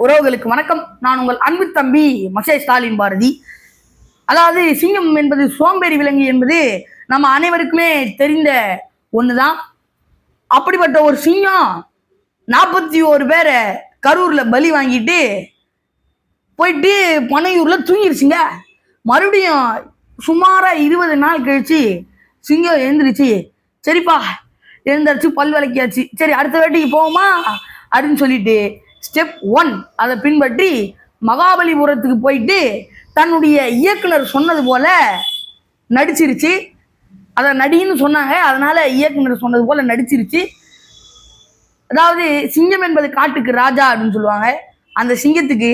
உறவுகளுக்கு வணக்கம். நான் உங்கள் அன்பு தம்பி மசே ஸ்டாலின் பாரதி. அதாவது சிங்கம் என்பது சோம்பேறி விலங்கு என்பது நம்ம அனைவருக்குமே தெரிந்த ஒண்ணுதான். அப்படிப்பட்ட ஒரு சிங்கம் 41 பேரை கரூர்ல பலி வாங்கிட்டு போயிட்டு பனையூர்ல தூங்கிருச்சுங்க. மறுபடியும் சுமாரா 20 நாள் கழிச்சு சிங்கம் எழுந்திருச்சு. சரிப்பா, எழுந்திரிச்சு பல் விளக்கியாச்சு, சரி அடுத்த வேட்டைக்கு போவோமா அப்படின்னு சொல்லிட்டு ஸ்டெப் 1 அதை பின்பற்றி மகாபலிபுரத்துக்கு போயிட்டு தன்னுடைய இயக்குனர் சொன்னது போல நடிச்சிருச்சு. அதை நடின்னு சொன்னாங்க, அதனால இயக்குனர் சொன்னது போல நடிச்சிருச்சு. அதாவது சிங்கம் என்பது காட்டுக்கு ராஜா அப்படின்னு சொல்லுவாங்க. அந்த சிங்கத்துக்கு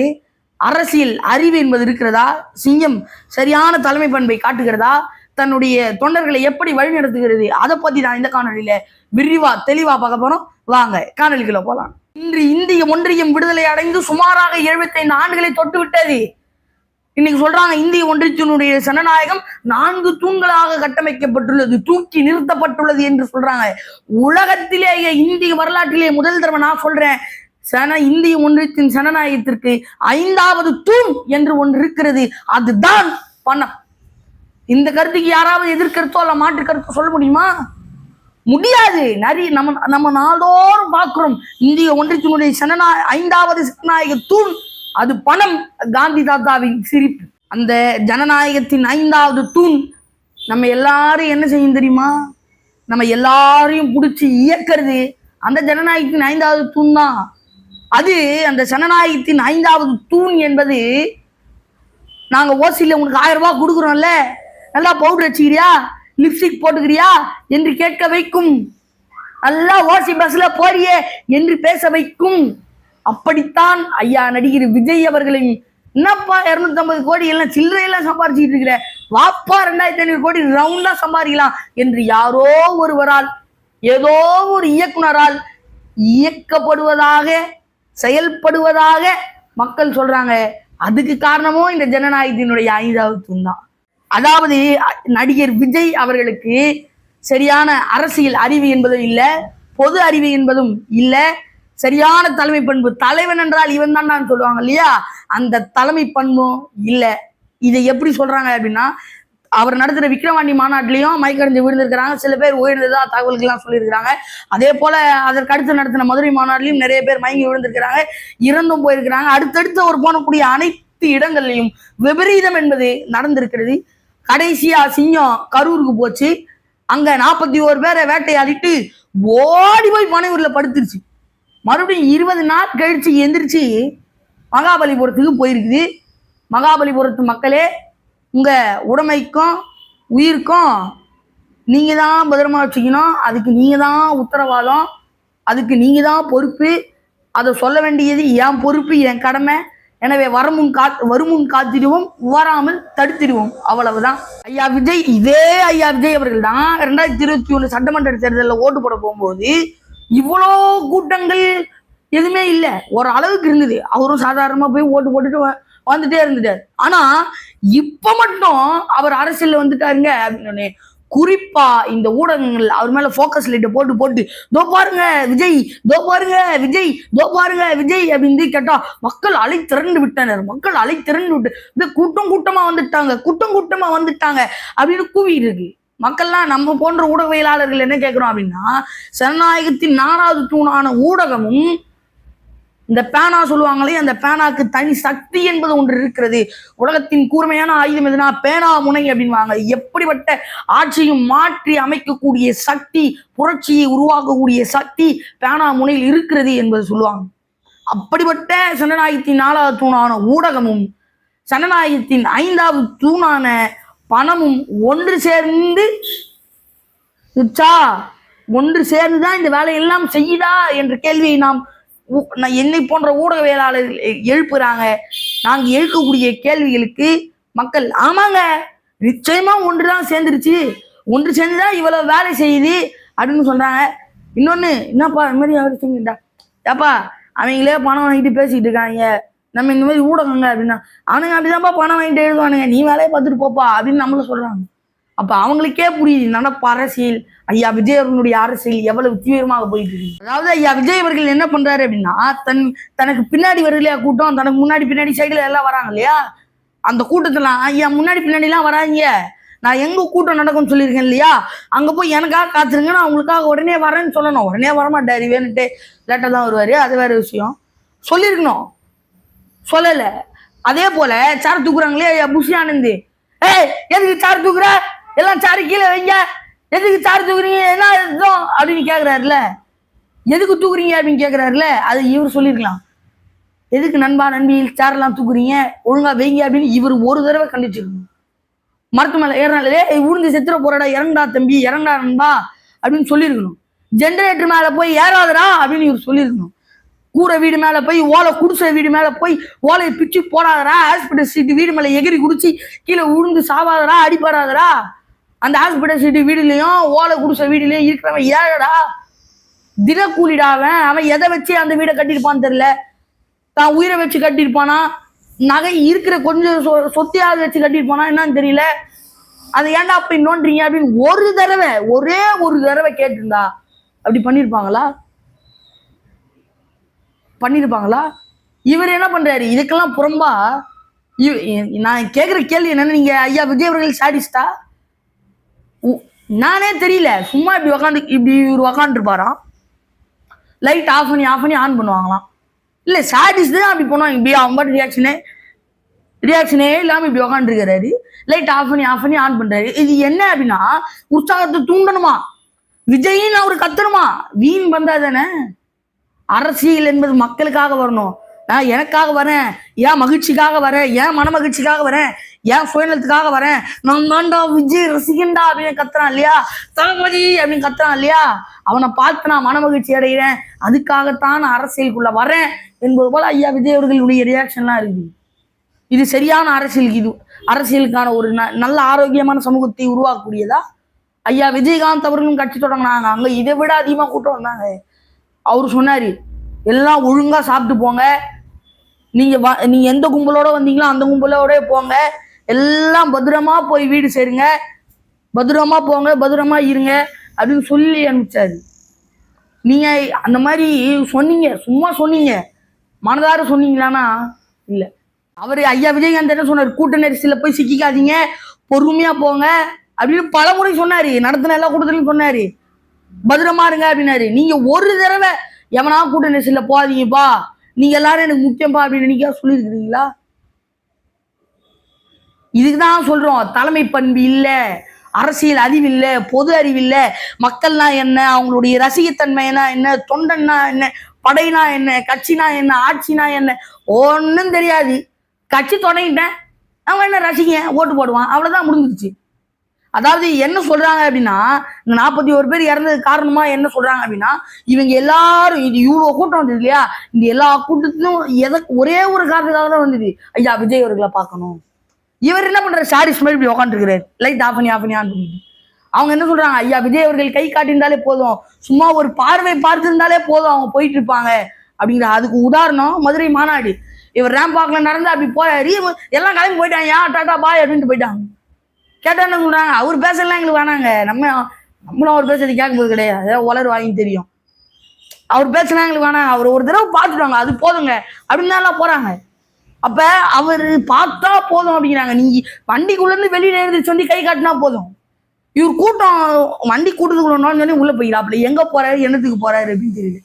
அரசியல் அறிவு என்பது இருக்கிறதா? சிங்கம் சரியான தலைமை பண்பை காட்டுகிறதா? தன்னுடைய தொண்டர்களை எப்படி வழிநடத்துகிறது? அதை பத்தி நான் இந்த காணொலியில விரிவா தெளிவா பார்க்க போறோம். வாங்க காணொலிக்குள்ள போலாம். இன்று இந்திய ஒன்றியம் விடுதலை அடைந்து சுமாராக 75 ஆண்டுகளை தொட்டு விட்டது. இன்னைக்கு சொல்றாங்க இந்திய ஒன்றியத்தினுடைய ஜனநாயகம் 4 தூண்களாக கட்டமைக்கப்பட்டுள்ளது, தூக்கி நிறுத்தப்பட்டுள்ளது என்று சொல்றாங்க. உலகத்திலேயே இந்திய வரலாற்றிலே முதல் தடவை நான் சொல்றேன், இந்திய ஒன்றியத்தின் ஜனநாயகத்திற்கு 5வது தூண் என்று ஒன்று இருக்கிறது, அதுதான் பணம். இந்த கருத்துக்கு யாராவது எதிர்கருத்தோ அல்ல மாற்று கருத்தோ சொல்ல முடியுமா? முடியாது. நிறைய நம்ம நாளோறும் பார்க்கிறோம் இந்திய ஒன்றியத்தினுடைய 5வது ஜனநாயக தூண் அது பணம். காந்தி தாத்தாவின் சிரிப்பு. அந்த ஜனநாயகத்தின் 5வது தூண் நம்ம எல்லாரும் என்ன செய்யும் தெரியுமா? நம்ம எல்லாரையும் பிடிச்சி இயக்கிறது அந்த ஜனநாயகத்தின் 5வது தூண் தான். அது அந்த ஜனநாயகத்தின் 5வது தூண் என்பது நாங்க ஓசியில உங்களுக்கு 1000 ரூபாய் கொடுக்குறோம்ல, நல்லா பவுடர் வச்சுக்கிறியா, லிப்ஸ்டிக் போட்டுக்கிறியா என்று கேட்க வைக்கும். நல்லா ஓசி பஸ்ல போறியே என்று பேச வைக்கும். அப்படித்தான் ஐயா நடிகர் விஜய் அவர்களின் என்னப்பா 250 கோடி எல்லாம் சில்லறையெல்லாம் சம்பாரிச்சுட்டு இருக்கிற, வாப்பா 2500 கோடி ரவுண்டா சம்பாதிக்கலாம் என்று யாரோ ஒருவரால் ஏதோ ஒரு இயக்குனரால் இயக்கப்படுவதாக செயல்படுவதாக மக்கள் சொல்றாங்க. அதுக்கு காரணமும் இந்த ஜனநாயகத்தினுடைய 5வது தூண் தான். அதாவது நடிகர் விஜய் அவர்களுக்கு சரியான அரசியல் அறிவு என்பதும் இல்லை, பொது அறிவு என்பதும் இல்லை, சரியான தலைமை பண்பு, தலைவன் என்றால் இவன் தான் சொல்லுவாங்க இல்லையா, அந்த தலைமை பண்பும் இல்லை. இதை எப்படி சொல்றாங்க அப்படின்னா, அவர் நடத்துகிற விக்ரவாண்டி மாநாட்டிலையும் மயக்கடைஞ்சு விழுந்திருக்கிறாங்க, சில பேர் உயர்ந்ததா தகவல்கள்லாம் சொல்லியிருக்கிறாங்க. அதே போல அதற்கு அடுத்து நடத்தின மதுரை மாநாட்டிலையும் நிறைய பேர் மயங்கி விழுந்திருக்கிறாங்க, இறந்தும் போயிருக்கிறாங்க. அடுத்தடுத்து அவர் போனக்கூடிய அனைத்து இடங்கள்லையும் விபரீதம் என்பது நடந்திருக்கிறது. கடைசியா சிங்கம் கரூருக்கு போச்சு. அங்க 41 பேரை வேட்டையாடிட்டு ஓடி போய் பனையூர்ல படுத்துருச்சு. மறுபடியும் 20 நாள் கழிச்சு எந்திரிச்சு மகாபலிபுரத்துக்கு போயிருக்குது. மகாபலிபுரத்து மக்களே, உங்க உடைமைக்கும் உயிருக்கும் நீங்க தான் பத்திரமா வச்சுக்கணும், அதுக்கு நீங்க தான் உத்தரவாதம், அதுக்கு நீங்க தான் பொறுப்பு. அதை சொல்ல வேண்டியது என் பொறுப்பு, என் கடமை. எனவே வருமுன் காத்திடுவோம், வராமல் தடுத்திடுவோம், அவ்வளவுதான். ஐயா விஜய், இதே ஐயா விஜய் அவர்கள் தான் 2021 சட்டமன்ற தேர்தலில் ஓட்டு போட போகும்போது இவ்வளோ கூட்டங்கள் எதுவுமே இல்லை, ஒரு அளவுக்கு இருந்தது. அவரும் சாதாரணமா போய் ஓட்டு போட்டுட்டு வந்துட்டே இருந்துட்டார். ஆனா இப்ப மட்டும் அவர் அரசியல் வந்துட்டாருங்க அப்படின்னு குறிப்பா இந்த ஊடகங்கள் அவர் மேல போக்கஸ் லைட்டை போட்டு போட்டு தோ பாருங்க விஜய், தோ பாருங்க விஜய், தோ பாருங்க விஜய் அப்படின்னு கேட்டா மக்கள் அலை திரண்டு விட்டனர். மக்கள் அலை திரண்டு விட்டு இந்த கூட்டம் கூட்டமா வந்துட்டாங்க அப்படின்னு கூவிட்டு இருக்கு. மக்கள்லாம் நம்ம போன்ற ஊடகவியலாளர்கள் என்ன கேட்கிறோம் அப்படின்னா, ஜனநாயகத்தின் 4வது தூணான ஊடகமும் இந்த பேனா சொல்லுவாங்களே, அந்த பேனாக்கு தனி சக்தி என்பது ஒன்று இருக்கிறது. உலகத்தின் கூர்மையான ஆயுதம் எதுனா பேனா முனை அப்படின்வாங்க. எப்படிப்பட்ட ஆட்சியும் மாற்றி அமைக்கக்கூடிய சக்தி, புரட்சியை உருவாக்கக்கூடிய சக்தி பேனா முனையில் இருக்கிறது என்பது சொல்லுவாங்க. அப்படிப்பட்ட ஜனநாயகத்தின் 4வது தூணான ஊடகமும் ஜனநாயகத்தின் 5வது தூணான பணமும் ஒன்று சேர்ந்துதான் இந்த வேலையெல்லாம் செய்யுதா என்ற கேள்வியை என்னை போன்ற ஊடகவியலாளர்கள் எழுப்புறாங்க. நாங்க எழுக்கக்கூடிய கேள்விகளுக்கு மக்கள் ஆமாங்க நிச்சயமா ஒன்றுதான் சேர்ந்துருச்சு, ஒன்று சேர்ந்துதான் இவ்வளவு வேலை செய்யுது அப்படின்னு சொல்றாங்க. இன்னொன்னு என்னப்பா இந்த மாதிரி அவர் செஞ்சுட்டா ஏப்பா அவங்களே பணம் வாங்கிட்டு பேசிக்கிட்டு இருக்காங்க, நம்ம இந்த மாதிரி ஊடகங்க அப்படின்னா அவனுங்க அப்படிதான்ப்பா பணம் வாங்கிட்டு எழுதுவானுங்க, நீ வேலையை பார்த்துட்டு போப்பா அப்படின்னு நம்மளும் சொல்றாங்க. அப்ப அவங்களுக்கே புரியுது நடப்பு அரசியல் ஐயா விஜய் அவர்களுடைய அரசியல் எவ்வளவு தீவிரமாக போயிட்டு இருக்கு. அதாவது ஐயா விஜய் அவர்கள் என்ன பண்றாரு அப்படின்னா, தனக்கு பின்னாடி வரலையா கூட்டம், தனக்கு முன்னாடி பின்னாடி சைடுல எல்லாம் வராங்க இல்லையா, அந்த கூட்டத்துல ஐயா முன்னாடி பின்னாடி எல்லாம் வராங்க, நான் எங்க கூட்டம் நடக்கும்னு சொல்லியிருக்கேன் இல்லையா, அங்க போய் எனக்காக காத்துருங்க, நான் உங்களுக்காக உடனே வரேன்னு சொல்லணும். உடனே வரமாட்டாரு, வேணுட்டு லேட்டா தான் வருவாரு, அது வேற விஷயம். சொல்லியிருக்கணும், சொல்லல. அதே போல சார் தூக்குறாங்களே ஐயா புஷி ஆனந்த், எதுக்கு சார் தூக்குற, எல்லாம் சாரு கீழே வைங்க, எதுக்கு சார் தூக்குறீங்க, என்ன அர்த்தம் அப்படின்னு கேட்கிறாருல, எதுக்கு தூக்குறீங்க அப்படின்னு கேட்கிறாருல, அது இவர் சொல்லியிருக்கலாம். எதுக்கு நண்பா நண்பி சாரெல்லாம் தூக்குறீங்க, ஒழுங்கா வைங்க அப்படின்னு இவர் ஒரு தடவை கண்டிச்சிருக்கணும். மரத்து மேல ஏறினாலே உழுந்து செத்துற போறடா, இறங்கடா தம்பி, இறங்கடா நண்பா அப்படின்னு சொல்லியிருக்கணும். ஜென்ரேட்டர் மேல போய் ஏறாதடா அப்படின்னு இவர் சொல்லியிருக்கணும். கூரை வீடு மேல போய், ஓலை குடிசை வீடு மேல போய் ஓலையை பிச்சு போடாதடா, ஹாஸ்பிட்டல் சீட்டு வீடு மேல எகிரி குடிச்சு கீழே உழுந்து சாவாதடா, அடிப்பாடாதடா. அந்த ஹாஸ்பிட்டல் சீட்டு வீடுலயும் ஓலை குடிசை வீடுலயும் இருக்கிறவன் ஏழடா, தினக்கூலிடாவன். அவன் எதை வச்சு அந்த வீடை கட்டியிருப்பான்னு தெரியல, தான் உயிரை வச்சு கட்டியிருப்பானா, நகை இருக்கிற கொஞ்சம் சொத்தையாவது வச்சு கட்டியிருப்பானா என்னன்னு தெரியல. அதை ஏன்டா போய் நோன்றீங்க அப்படின்னு ஒரு தடவை, ஒரே ஒரு தடவை கேட்டிருந்தா அப்படி பண்ணியிருப்பாங்களா? பண்ணியிருப்பாங்களா? இவர் என்ன பண்றாரு, இதுக்கெல்லாம் புறம்பா நான் கேட்குற கேள்வி என்னன்னு, நீங்க ஐயா விஜய் அவர்கள் சாடிஸ்டா நானே தெரியல, சும்மா இப்படி உக்காந்து இப்படி இவர் உக்காந்துருப்பாராம், லைட் ஆஃப் பண்ணி ஆன் பண்ணுவாங்களாம். இல்லை சாடிஸ்ட் தான் அப்படி பண்ணுவாங்க, இப்படி அவங்க பாட்டு ரியாக்ஷனே இல்லாமல் இப்படி உக்காந்துருக்கிறாரு, லைட் ஆஃப் பண்ணி ஆன் பண்றாரு. இது என்ன அப்படின்னா, உற்சாகத்தை தூண்டணுமா, விஜயின்னு அவரு கத்தணுமா, வீண் பந்தா தானே. அரசியல் என்பது மக்களுக்காக வரணும். நான் எனக்காக வரேன், ஏன் மகிழ்ச்சிக்காக வரேன், ஏன் மன மகிழ்ச்சிக்காக வரேன், ஏன் சுயநலத்துக்காக வரேன், நான் தாண்டா விஜய் ரசிகண்டா அப்படின்னு கத்துறான் இல்லையா, தளபதி அப்படின்னு கத்துறான் இல்லையா, அவனை பார்த்து நான் மன மகிழ்ச்சி அடைகிறேன், அதுக்காகத்தான் நான் அரசியலுக்குள்ள வரேன் என்பது போல ஐயா விஜய் அவர்களுடைய ரியாக்ஷன்லாம் இருக்குது. இது சரியான அரசியலுக்கு, இது அரசியலுக்கான ஒரு நல்ல ஆரோக்கியமான சமூகத்தை உருவாக்கக்கூடியதா? ஐயா விஜயகாந்த் அவர்களும் கட்சி தொடங்கினாங்க, அங்க இதை விட அதிகமா கூட்டம் வந்தாங்க. அவரு சொன்னாரு, எல்லாம் ஒழுங்கா சாப்பிட்டு போங்க, நீங்க எந்த கும்பலோட வந்தீங்களோ அந்த கும்பலோட போங்க, எல்லாம் பத்திரமா போய் வீடு சேருங்க, பத்திரமா போங்க, பத்திரமா இருங்க அப்படின்னு சொல்லி அனுப்பிச்சாரு. நீங்க அந்த மாதிரி சொன்னீங்க, சும்மா சொன்னீங்க, மனதார சொன்னீங்களானா இல்ல. அவரு ஐயா விஜயகாந்த் என்ன சொன்னாரு, கூட்ட நெரிசல போய் சிக்கிக்காதீங்க, பொறுமையா போங்க அப்படின்னு பல முறை சொன்னாரு, நடத்தின எல்லா கூட்டத்திலையும் சொன்னாரு, பத்திரமா இருங்க அப்படின்னாரு. நீங்க ஒரு தடவை எவனா கூட்ட நெரிசல போகாதீங்கப்பா, நீங்க எல்லாரும் எனக்கு முக்கியம்பா அப்படின்னு நீங்க சொல்லியிருக்கிறீங்களா? இதுக்குதான் சொல்றோம், தலைமை பண்பு இல்ல, அரசியல் அறிவு இல்ல, பொது அறிவு இல்ல, மக்கள்னா என்ன, அவங்களுடைய ரசிகத்தன்மை என்ன, தொண்டன்னா என்ன, படைனா என்ன, கட்சினா என்ன, ஆட்சினா என்ன, ஒன்னும் தெரியாது. கட்சி தொடங்கிட்டேன், அவன் என்ன ரசிங்க, ஓட்டு போடுவான், அவ்வளவுதான், முடிஞ்சிருச்சு. அதாவது என்ன சொல்றாங்க அப்படின்னா, இந்த 41 பேர் இறந்தது காரணமா என்ன சொல்றாங்க அப்படின்னா, இவங்க எல்லாரும் இது இவ்வளவு கூட்டம் வந்தது இல்லையா, இந்த எல்லா கூட்டத்திலும் ஒரே ஒரு காரணத்துக்காக தான் வந்தது, ஐயா விஜய் அவர்களை பார்க்கணும். இவர் என்ன பண்றாரு, சாரிஸ் மாதிரி இப்படி உட்காந்துருக்கிறாரு, லைட் ஆஃப் பண்ணி ஆன் பண்ணிட்டு. அவங்க என்ன சொல்றாங்க, ஐயா விஜய் அவர்கள் கை காட்டியிருந்தாலே போதும், சும்மா ஒரு பார்வை பார்த்திருந்தாலே போதும், அவங்க போயிட்டு இருப்பாங்க அப்படிங்கிற. அதுக்கு உதாரணம் மதுரை மாநாடு. இவர் ரேம்ப் வாக்ல நடந்து அப்படி போறாரு, எல்லாம் கிளம்பி போயிட்டாங்க, டாட்டா பாய் அப்படின்ட்டு போயிட்டாங்க. கேட்டா என்ன சொல்றாங்க, அவர் பேசலாம் எங்களுக்கு வேணாங்க, நம்மளும் அவர் பேசுறது கேட்கும்போது கிடையாது, உலர் வாங்கி தெரியும், அவர் பேசலாம் எங்களுக்கு வேணாங்க, அவர் ஒரு தடவை பார்த்துட்டாங்க அது போதுங்க அப்படின்னு தான் போறாங்க. அப்ப அவர் பார்த்தா போதும் அப்படிங்கிறாங்க. நீங்க வண்டிக்குள்ள இருந்து வெளியில இருந்து சொல்லி கை காட்டினா போதும், இவர் கூட்டம் வண்டி கூட்டத்துக்குள்ள சொல்லி உள்ள போயிடா, எங்க போறாரு, என்னத்துக்கு போறாரு அப்படின்னு தெரியல.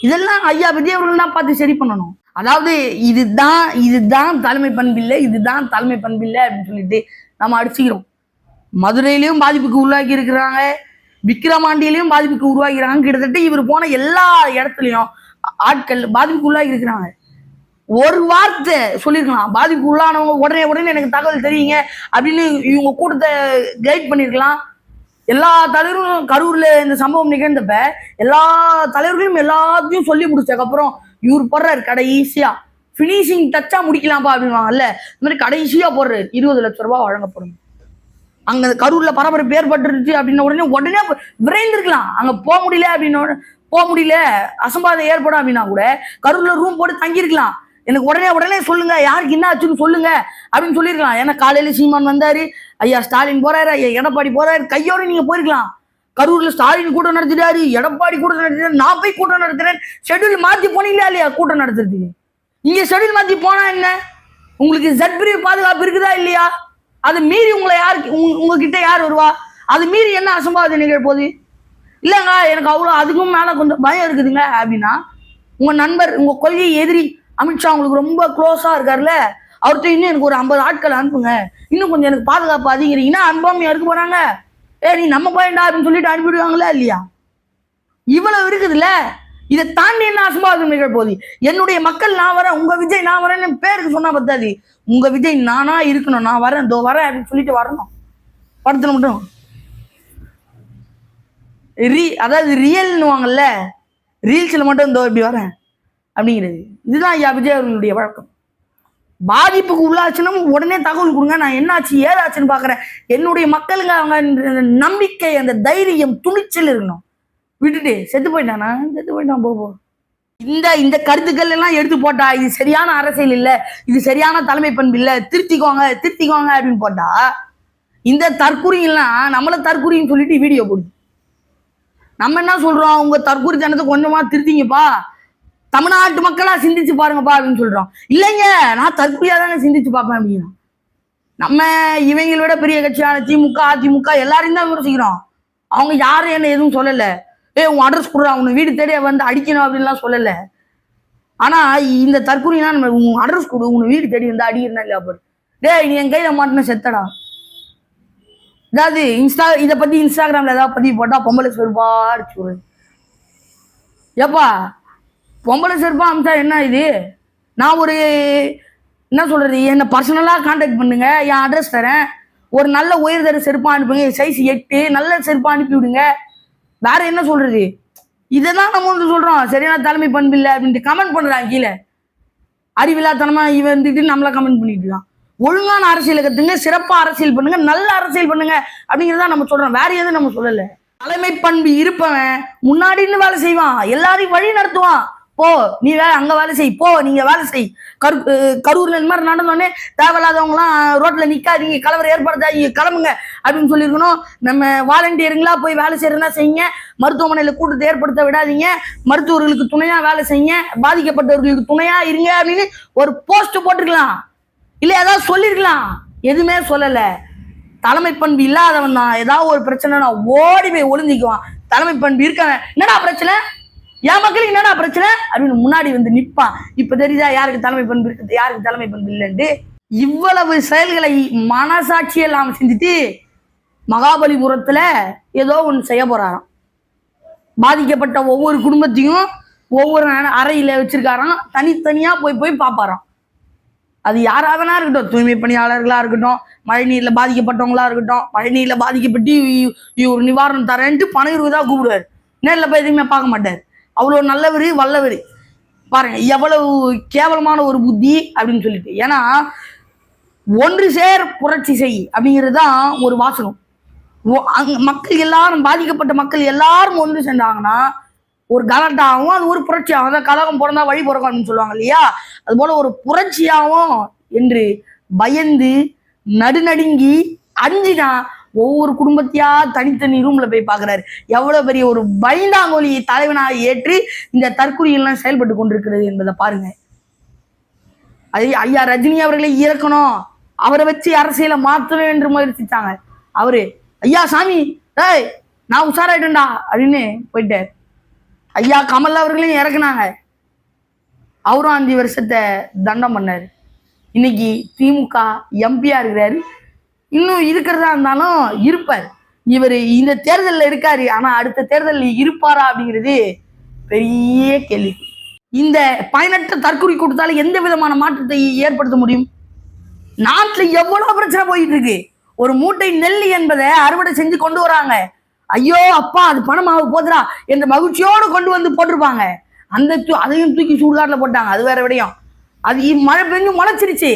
இதெல்லாம் ஐயா விஜய் அவர்கள் தான் பார்த்து சரி பண்ணணும். அதாவது இதுதான் தலைமை பண்பில்லை, இதுதான் தலைமை பண்பில்லை அப்படின்னு சொல்லிட்டு நம்ம அடிச்சுக்கிறோம். மதுரையிலையும் பாதிப்புக்கு உள்ளாக்கி இருக்கிறாங்க, விக்கிரமாண்டியிலையும் பாதிப்புக்கு உருவாக்கிறாங்க. கிட்டத்தட்ட இவர் போன எல்லா இடத்துலையும் ஆட்கள் பாதிப்புக்கு உள்ளாகி இருக்கிறாங்க. ஒரு வார்த்தை சொல்லியிருக்கலாம், பாதிப்புக்கு உள்ளானவங்க உடனே எனக்கு தகவல் தெரியுங்க அப்படின்னு இவங்க கூட்டத்தை கைட் பண்ணியிருக்கலாம். எல்லா தலைவர்களும் கரூர்ல இந்த சம்பவம் நிகழ்ந்தப்ப எல்லா தலைவர்களும் எல்லாத்தையும் சொல்லி முடிச்சதுக்கப்புறம் இவர் போடுறாரு கடைசியா பினிஷிங் டச்சா முடிக்கலாம்ப்பா அப்படின்வாங்கல்ல, இந்த மாதிரி கடைசியா போடுறாரு 20 லட்சம் ரூபாய் வழங்கப்படும். அங்க கரூர்ல பரபரப்பு ஏற்பட்டுருச்சு அப்படின்ன உடனே விரைந்திருக்கலாம். அங்க போக முடியல, அசம்பாதம் ஏற்படும் அப்படின்னா கூட கரூர்ல ரூம் போட்டு தங்கியிருக்கலாம். எனக்கு உடனே சொல்லுங்க, யாருக்கு என்ன ஆச்சுன்னு சொல்லுங்க அப்படின்னு சொல்லியிருக்கலாம். ஏன்னா காலையில சீமான் வந்தாரு, ஐயா ஸ்டாலின் போறாரு, ஐயா எடப்பாடி போறாரு, கையோட நீங்க போயிருக்கலாம். கரூர்ல ஸ்டாலின் கூட்டம் நடத்திட்டாரு, எடப்பாடி கூட்டம் நடத்திட்டாரு, நான் போய் கூட்டம் நடத்துறேன். ஷெட்யூல் மாத்தி போனீங்களா இல்லையா கூட்டம் நடத்துறதுக்கு? இங்க ஷெட்யூல் மாத்தி போனா என்ன? உங்களுக்கு ஜட் பிரிவு பாதுகாப்பு இருக்குதா இல்லையா? அது மீறி உங்களை யாருக்கு உங்ககிட்ட யார் வருவா? அது மீறி என்ன அசம்பாவிதம் நிகழப்போகுது? இல்லைங்க எனக்கு அவ்வளோ அதுக்கும் மேலே கொஞ்சம் பயம் இருக்குதுங்க அப்படின்னா, உங்கள் நண்பர் உங்கள் கொள்கை எதிரி அமித்ஷா உங்களுக்கு ரொம்ப க்ளோஸாக இருக்கார்ல, அவர்கிட்ட இன்னும் எனக்கு ஒரு 50 ஆட்கள் அனுப்புங்க, இன்னும் கொஞ்சம் எனக்கு பாதுகாப்பு அதிகரிங்கன்னா அனுப்பாமையா இருக்க போகிறாங்க. நீ நம்ம போயிண்டா அப்படின்னு சொல்லிட்டு அனுப்பிவிடுவாங்களா இல்லையா? இவ்வளவு இருக்குதுல்ல, இதை தாண்டி என்ன அசம்பாவிதம் நிகழப்போகுது? என்னுடைய மக்கள் நான் வரேன், உங்க விஜய் நான் வரேன்னு பேருக்கு சொன்னா பத்தாது, உங்க விஜய் நானா இருக்கணும், நான் வரேன் இதோ வரேன் அப்படின்னு சொல்லிட்டு வரணும். படத்துல மட்டும் அதாவது ரியல்னு வாங்கல்ல, ரீல்ஸ்ல மட்டும் இந்த இப்படி வரேன் அப்படிங்கிறது. இதுதான் ஐயா விஜய் அவர்களுடைய வழக்கம். பாதிப்புக்கு உள்ளாச்சுன்னா உடனே தகவல் கொடுங்க, நான் என்னாச்சு ஏதாச்சுன்னு பாக்குறேன். என்னுடைய மக்களுங்க அவங்க நம்பிக்கை, அந்த தைரியம், துணிச்சல் இருக்கணும். விட்டுட்டு செத்து போயிட்டான் போ. இந்த கருத்துக்கள் எல்லாம் எடுத்து போட்டா இது சரியான அரசியல் இல்ல, இது சரியான தலைமை பண்பு இல்ல, திருத்திக்கோங்க அப்படின்னு போட்டா, இந்த தற்குறிலாம் நம்மள தற்குறின்னு சொல்லிட்டு வீடியோ போடுது. நம்ம என்ன சொல்றோம்? உங்க தற்குறித்தனத்தை கொஞ்சமா திருத்திங்கப்பா, தமிழ்நாட்டு மக்களா சிந்திச்சு பாருங்கப்பா அப்படின்னு சொல்றோம். இல்லைங்க நான் தற்குறியா தானே சிந்திச்சு பார்ப்பேன் அப்படின்னா, நம்ம இவங்களோட பெரிய கட்சியான திமுக அதிமுக எல்லாரையும் தான் விமர்சிக்கிறோம். அவங்க யாரும் என்ன எதுவும் சொல்லல, உன் அட்ரஸ் கொடுறா, உன்னை வீடு தேடிய வந்து அடிக்கணும் அப்படின்லாம் சொல்லல. ஆனா இந்த தற்குறினா நம்ம உன் அட்ரஸ் கொடு, உன்னை வீடு தேடி வந்து அடிக்கிறா இல்லையா பாரு, நீ என் கையில மாட்டின செத்தடா. அதாவது இதை பத்தி இன்ஸ்டாகிராம்ல ஏதாவது பதிவு போட்டா பொம்பளை செருப்பா அடிச்சு, ஏப்பா பொம்பளை செருப்பா அமிச்சா என்ன இது? நான் ஒரு என்ன சொல்றது, என்னை பர்சனலா கான்டாக்ட் பண்ணுங்க, என் அட்ரஸ் தரேன், ஒரு நல்ல உயர்தர செருப்பா அனுப்புங்க, சைஸ் 8 நல்ல செருப்பா அனுப்பி விடுங்க. வேற என்ன சொல்றது? இதைதான் நம்ம வந்து சொல்றோம் சரியான தலைமை பண்பு இல்லை அப்படின்ட்டு கமெண்ட் பண்றாங்க கீழே. அறிவில்லாத்தனமா இவன் வந்துட்டு நம்மள கமெண்ட் பண்ணிட்டு இருக்கான். ஒழுங்கான அரசியலை கத்துங்க, சிறப்பா அரசியல் பண்ணுங்க, நல்ல அரசியல் பண்ணுங்க அப்படிங்கிறத நம்ம சொல்றோம், வேற எதுவும் நம்ம சொல்லல. தலைமை பண்பு இருப்பவன் முன்னாடி வேலை செய்வான், எல்லாரையும் வழி நடத்துவான். போ நீ அங்க வேலை செய், போ நீங்க வேலை செய். கரூர்ல இந்த மாதிரி நடந்தோடனே தேவையில்லாதவங்களாம் ரோட்ல நிக்காதீங்க, கலவரம் ஏற்படுத்தாதீங்க, கிளம்புங்க அப்படின்னு சொல்லியிருக்கணும். நம்ம வாலண்டியருங்களா போய் வேலை செய்யறதா செய்யுங்க, மருத்துவமனையில கூட்டத்தை ஏற்படுத்த விடாதீங்க, மருத்துவர்களுக்கு துணையா வேலை செய்யுங்க, பாதிக்கப்பட்டவர்களுக்கு துணையா இருங்க அப்படின்னு ஒரு போஸ்ட் போட்டுருக்கலாம், இல்ல ஏதாவது சொல்லிருக்கலாம். எதுவுமே சொல்லல. தலைமை பண்பு இல்லாதவன் தான் ஏதாவது ஒரு பிரச்சனை ஓடி போய் ஒளிஞ்சிக்குவான். தலைமை பண்பு இருக்கவன் என்னடா பிரச்சனை, என் மக்களுக்கு என்னடா பிரச்சனை அப்படின்னு முன்னாடி வந்து நிற்பான். இப்ப தெரியுதா யாருக்கு தலைமை பண்பு இருக்குது, யாருக்கு தலைமை பண்பு இல்லைன்ட்டு. இவ்வளவு செயல்களை மனசாட்சியை இல்லாம செஞ்சுட்டு மகாபலிபுரத்துல ஏதோ ஒன்று செய்ய போறாராம். பாதிக்கப்பட்ட ஒவ்வொரு குடும்பத்தையும் ஒவ்வொரு அறையில வச்சிருக்காராம், தனித்தனியா போய் பார்ப்பாராம். அது யாராவனா இருக்கட்டும், தூய்மை பணியாளர்களா இருக்கட்டும், மழை நீர்ல பாதிக்கப்பட்டவங்களா இருக்கட்டும், மழை நீர்ல பாதிக்கப்பட்டு ஒரு நிவாரணம் தரேன்ட்டு பணம் தான் கூப்பிடுவார், நேரில் போய் எதுவுமே பார்க்க மாட்டார். அவ்வளோ நல்லவர் வல்லவர். பாருங்க எவ்வளவு கேவலமான ஒரு புத்தி அப்படின்னு சொல்லிட்டு. ஏன்னா ஒன்று சேர் புரட்சி செய் அப்படிங்கிறது தான் ஒரு வாசகம். மக்கள் எல்லாரும், பாதிக்கப்பட்ட மக்கள் எல்லாரும் ஒன்று சென்றாங்கன்னா ஒரு கலாட்டாகவும் அது ஒரு புரட்சியாகும். அதான் கலகம் பிறந்தா வழி பிறக்கும் அப்படின்னு சொல்லுவாங்க இல்லையா, அது போல ஒரு புரட்சியாகும் என்று பயந்து நடுநடுங்கி அஞ்சுதான் ஒவ்வொரு குடும்பத்தையா தனித்தனி ரூம்ல போய் பாக்குறாரு. எவ்வளவு பெரிய ஒரு பயந்தாங்கோலி தலைவனாக ஏற்று இந்த தற்கொலையெல்லாம் செயல்பட்டு கொண்டிருக்கிறது என்பதை பாருங்க. அது ஐயா ரஜினி அவர்களை இறக்கணும், அவரை வச்சு அரசியலை மாற்றணும் என்று முயற்சிச்சாங்க. அவரு ஐயா சாமி நான் உஷாராயிட்டேன்டா அப்படின்னு போயிட்டார். ஐயா கமல் அவர்களையும் இறக்குனாங்க, அவரும் 5 வருஷத்தை தண்டம் பண்ணாரு. இன்னைக்கு திமுக எம்பியா இருக்கிறாரு, இன்னும் இருக்கிறதா இருந்தாலும் இருப்பார். இவர் இந்த தேர்தலில் இருக்காரு, ஆனா அடுத்த தேர்தலில் இருப்பாரா அப்படிங்கிறது பெரிய கேள்வி. இந்த பயனற்ற தற்கொலை கூட்டத்தால எந்த விதமான மாற்றத்தை ஏற்படுத்த முடியும்? நாட்டில் எவ்வளவு பிரச்சனை போயிட்டு இருக்கு. ஒரு மூட்டை நெல் என்பதை அறுவடை செஞ்சு கொண்டு வராங்க, ஐயோ அப்பா அது பணமாக போதுரா என்ற மகிழ்ச்சியோடு கொண்டு வந்து போட்டிருப்பாங்க. அதையும் தூக்கி சுடுகாட்டில் போட்டாங்க, அது வேற விடையும். அது மழை பெஞ்சு முளைச்சிருச்சு,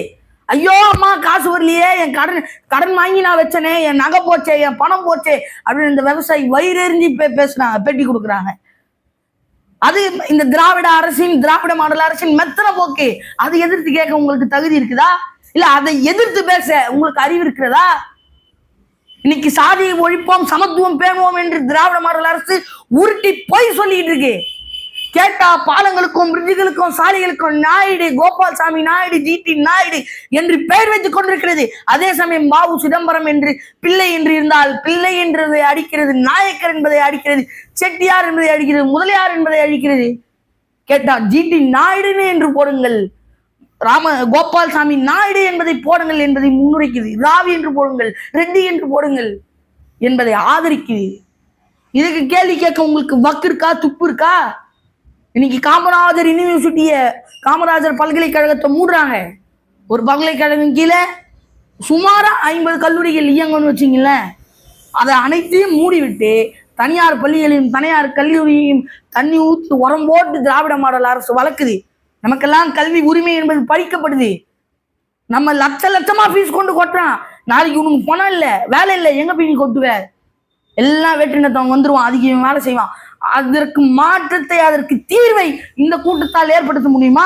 ஐயோ அம்மா காசு வரலையே, என் கடன் வாங்கி நான் வச்சனே, என் நகை போச்சே, என் பணம் போச்சே அப்படின்னு இந்த விவசாயி வயிறெறிஞ்சி பேசுனாங்க, பேட்டி கொடுக்குறாங்க. அது இந்த திராவிட மாடல் அரசின் மெத்தன போக்கு. அதை எதிர்த்து கேட்க உங்களுக்கு தகுதி இருக்குதா? இல்ல அதை எதிர்த்து பேச உங்களுக்கு அறிவு இருக்கிறதா? இன்னைக்கு சாதியை ஒழிப்போம், சமத்துவம் பேணுவோம் என்று திராவிட மாடல் அரசு உருட்டி போய் சொல்லிட்டு இருக்கு. கேட்டா பாலங்களுக்கும் பிரிட்ஜுகளுக்கும் சாலைகளுக்கும் நாயுடு, கோபால்சாமி நாயுடு, ஜிடி நாயுடு என்று பெயர் வைத்துக் கொண்டிருக்கிறது. அதே சமயம் பாபு சிதம்பரம் என்று பிள்ளை என்று இருந்தால் பிள்ளை என்றதை அடிக்கிறது, நாயக்கர் என்பதை அடிக்கிறது, செட்டியார் என்பதை அடிக்கிறது, முதலியார் என்பதை அடிக்கிறது. கேட்டா ஜிடி நாயுடு என்று போடுங்கள், கோபால்சாமி நாயுடு என்பதை போடுங்கள் என்பதை முன்னுரைக்குது. ராவி என்று போடுங்கள், ரெட்டி என்று போடுங்கள் என்பதை ஆதரிக்குது. இதுக்கு கேள்வி கேட்க உங்களுக்கு வக்கு இருக்கா, துப்பு இருக்கா? இன்னைக்கு காமராஜர் யூனிவர்சிட்டிய, காமராஜர் பல்கலைக்கழகத்தை மூடுறாங்க. ஒரு பல்கலைக்கழகம் கீழே சுமாரா 50 கல்லூரிகள் இயங்கும்னு வச்சிங்களேன். அதை அனைத்தையும் மூடிவிட்டு தனியார் பள்ளிகளையும் தனியார் கல்லூரியையும் தண்ணி ஊற்றி உரம் போட்டு திராவிட மாடல் அரசு வளர்க்குது. நமக்கெல்லாம் கல்வி உரிமை என்பது பறிக்கப்படுது. நம்ம லட்சமா ஃபீஸ் கொண்டு கொட்டுறான். நாளைக்கு உனக்கு பணம் இல்லை, வேலை இல்லை, எங்க போய் நீ கொட்டுவ? எல்லாம் வெற்றினத்தவங்க வந்துருவான், அதுக்கு இவன் வேலை செய்வான். அதற்கு மாற்றத்தை, அதற்கு தீர்வை இந்த கூட்டத்தால் ஏற்படுத்த முடியுமா?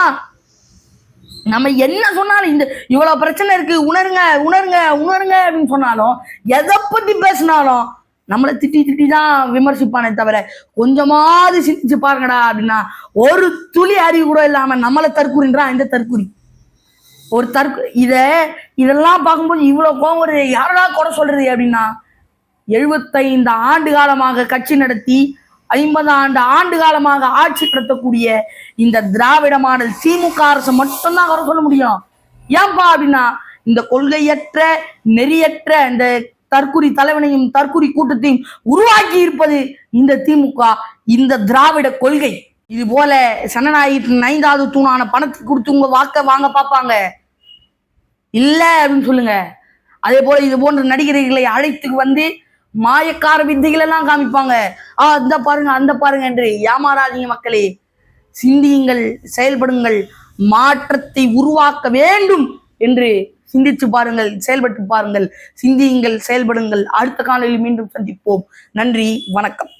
நம்ம என்ன சொன்னாலும் இந்த இவ்வளவு பிரச்சனை இருக்கு, உணருங்க உணருங்க உணருங்க அப்படின்னு சொன்னாலும், எதை பத்தி பேசினாலும் நம்மளை திட்டி தான் விமர்சிப்பானே தவிர கொஞ்சமாவது சிந்திச்சு பாருங்கடா அப்படின்னா ஒரு துளி அறிவு கூட இல்லாம நம்மளை தற்கூறின்றான் இந்த தற்கூறி. ஒரு இதெல்லாம் பார்க்கும்போது இவ்வளவு கோவம் வருது. யாரா குறை சொல்றது அப்படின்னா, 75 ஆண்டு காலமாக கட்சி நடத்தி 50 ஆண்டு காலமாக ஆட்சி நடத்தக்கூடிய இந்த திராவிட மாடல் திமுக அரசு மட்டும்தான் குறை சொல்ல முடியும். ஏன்பா அப்படின்னா, இந்த கொள்கையற்ற நெறியற்ற இந்த தற்குறி தலைவனையும் தற்குறி கூட்டத்தையும் உருவாக்கி இருப்பது இந்த திமுக, இந்த திராவிட கொள்கை. இது போல சனநாயகத்தின் 5வது தூணான பணத்தை கொடுத்து உங்க வாக்க வாங்க பார்ப்பாங்க. இல்ல அப்படின்னு சொல்லுங்க. அதே போல இது போன்ற நடிகர்களை அழைத்து வந்து மாயக்கார வித்தைகள் எல்லாம் காமிப்பாங்க. இந்த பாருங்க அந்த பாருங்க என்று. ஏமாறாதீங்க மக்களே, சிந்தியுங்கள், செயல்படுங்கள். மாற்றத்தை உருவாக்க வேண்டும் என்று சிந்திச்சு பாருங்கள், செயல்பட்டு பாருங்கள். சிந்தியுங்கள், செயல்படுங்கள். அடுத்த காலையில் மீண்டும் சந்திப்போம். நன்றி, வணக்கம்.